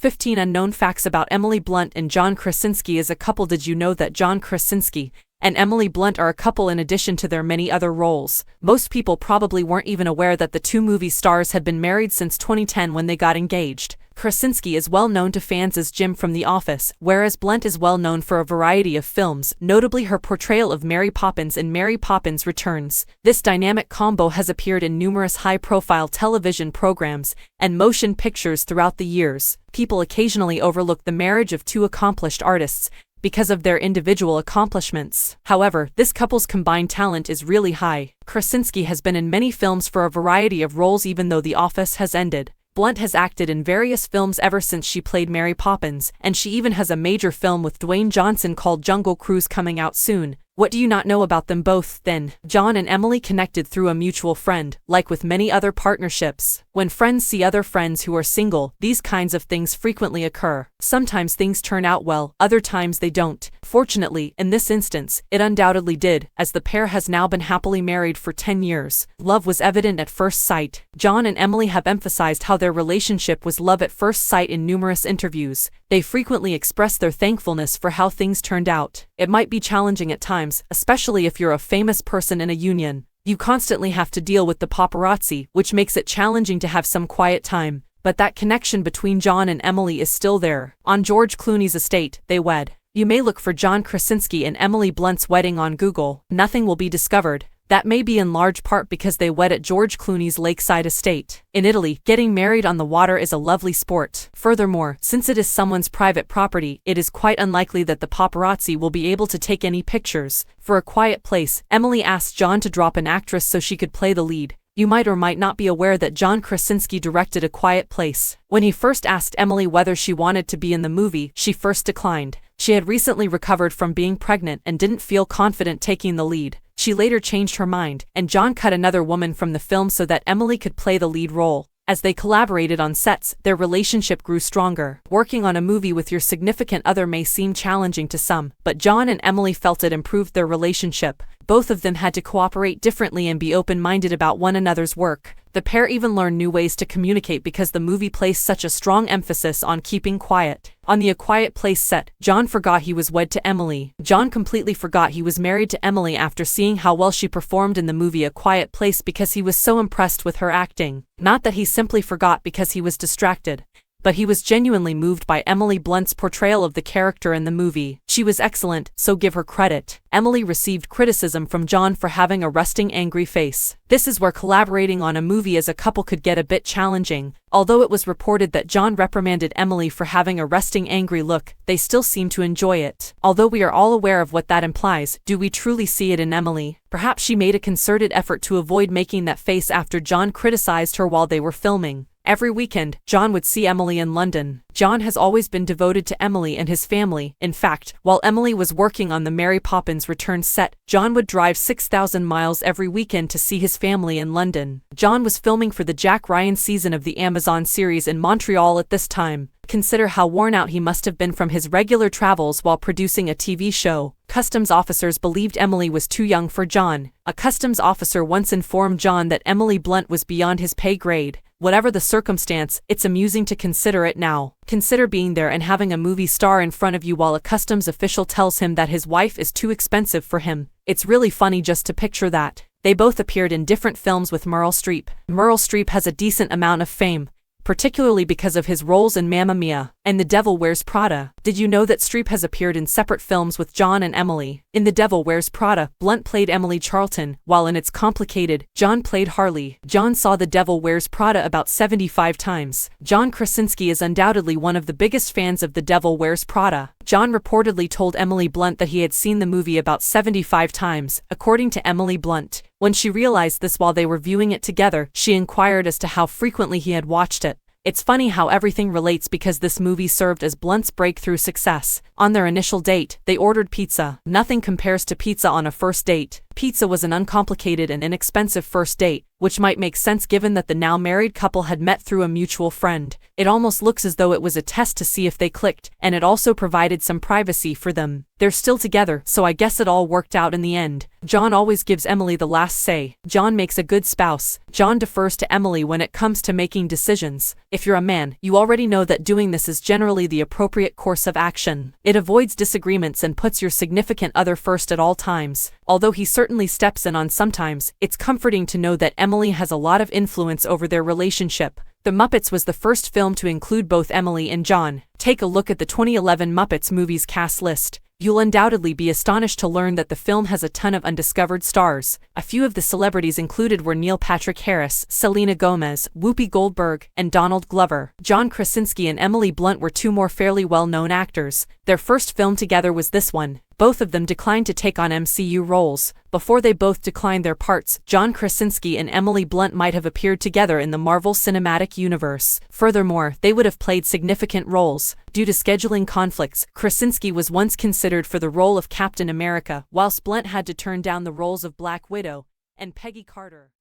15 Unknown Facts About Emily Blunt and John Krasinski as a Couple. Did you know that John Krasinski and Emily Blunt are a couple in addition to their many other roles? Most people probably weren't even aware that the two movie stars had been married since 2010 when they got engaged. Krasinski is well known to fans as Jim from The Office, whereas Blunt is well known for a variety of films, notably her portrayal of Mary Poppins in Mary Poppins Returns. This dynamic combo has appeared in numerous high-profile television programs and motion pictures throughout the years. People occasionally overlook the marriage of two accomplished artists because of their individual accomplishments. However, this couple's combined talent is really high. Krasinski has been in many films for a variety of roles even though The Office has ended. Blunt has acted in various films ever since she played Mary Poppins, and she even has a major film with Dwayne Johnson called Jungle Cruise coming out soon. What do you not know about them both, then? John and Emily connected through a mutual friend, like with many other partnerships. When friends see other friends who are single, these kinds of things frequently occur. Sometimes things turn out well, other times they don't. Fortunately, in this instance, it undoubtedly did, as the pair has now been happily married for 10 years. Love was evident at first sight. John and Emily have emphasized how their relationship was love at first sight in numerous interviews. They frequently express their thankfulness for how things turned out. It might be challenging at times, especially if you're a famous person in a union. You constantly have to deal with the paparazzi, which makes it challenging to have some quiet time. But that connection between John and Emily is still there. On George Clooney's estate, they wed. You may look for John Krasinski and Emily Blunt's wedding on Google. Nothing will be discovered. That may be in large part because they wed at George Clooney's lakeside estate. In Italy, getting married on the water is a lovely sport. Furthermore, since it is someone's private property, it is quite unlikely that the paparazzi will be able to take any pictures. For A Quiet Place, Emily asked John to drop an actress so she could play the lead. You might or might not be aware that John Krasinski directed A Quiet Place. When he first asked Emily whether she wanted to be in the movie, she first declined. She had recently recovered from being pregnant and didn't feel confident taking the lead. She later changed her mind, and John cut another woman from the film so that Emily could play the lead role. As they collaborated on sets, their relationship grew stronger. Working on a movie with your significant other may seem challenging to some, but John and Emily felt it improved their relationship. Both of them had to cooperate differently and be open-minded about one another's work. The pair even learned new ways to communicate because the movie placed such a strong emphasis on keeping quiet. On the A Quiet Place set, John forgot he was wed to Emily. John completely forgot he was married to Emily after seeing how well she performed in the movie A Quiet Place because he was so impressed with her acting. Not that he simply forgot because he was distracted, but he was genuinely moved by Emily Blunt's portrayal of the character in the movie. She was excellent, so give her credit. Emily received criticism from John for having a resting angry face. This is where collaborating on a movie as a couple could get a bit challenging. Although it was reported that John reprimanded Emily for having a resting angry look, they still seem to enjoy it. Although we are all aware of what that implies, do we truly see it in Emily? Perhaps she made a concerted effort to avoid making that face after John criticized her while they were filming. Every weekend, John would see Emily in London. John has always been devoted to Emily and his family. In fact, while Emily was working on the Mary Poppins Returns set, John would drive 6,000 miles every weekend to see his family in London. John was filming for the Jack Ryan season of the Amazon series in Montreal at this time. Consider how worn out he must have been from his regular travels while producing a TV show. Customs officers believed Emily was too young for John. A customs officer once informed John that Emily Blunt was beyond his pay grade. Whatever the circumstance, it's amusing to consider it now. Consider being there and having a movie star in front of you while a customs official tells him that his wife is too expensive for him. It's really funny just to picture that. They both appeared in different films with Meryl Streep. Meryl Streep has a decent amount of fame, particularly because of his roles in Mamma Mia and The Devil Wears Prada. Did you know that Streep has appeared in separate films with John and Emily? In The Devil Wears Prada, Blunt played Emily Charlton, while in It's Complicated, John played Harley. John saw The Devil Wears Prada about 75 times. John Krasinski is undoubtedly one of the biggest fans of The Devil Wears Prada. John reportedly told Emily Blunt that he had seen the movie about 75 times, according to Emily Blunt. When she realized this while they were viewing it together, she inquired as to how frequently he had watched it. It's funny how everything relates because this movie served as Blunt's breakthrough success. On their initial date, they ordered pizza. Nothing compares to pizza on a first date. Pizza was an uncomplicated and inexpensive first date, which might make sense given that the now married couple had met through a mutual friend. It almost looks as though it was a test to see if they clicked, and it also provided some privacy for them. They're still together, so I guess it all worked out in the end. John always gives Emily the last say. John makes a good spouse. John defers to Emily when it comes to making decisions. If you're a man, you already know that doing this is generally the appropriate course of action. It avoids disagreements and puts your significant other first at all times. Although he certainly steps in on sometimes, it's comforting to know that Emily has a lot of influence over their relationship. The Muppets was the first film to include both Emily and John. Take a look at the 2011 Muppets movies cast list. You'll undoubtedly be astonished to learn that the film has a ton of undiscovered stars. A few of the celebrities included were Neil Patrick Harris, Selena Gomez, Whoopi Goldberg, and Donald Glover. John Krasinski and Emily Blunt were two more fairly well-known actors. Their first film together was this one. Both of them declined to take on MCU roles. Before they both declined their parts, John Krasinski and Emily Blunt might have appeared together in the Marvel Cinematic Universe. Furthermore, they would have played significant roles. Due to scheduling conflicts, Krasinski was once considered for the role of Captain America, whilst Blunt had to turn down the roles of Black Widow and Peggy Carter.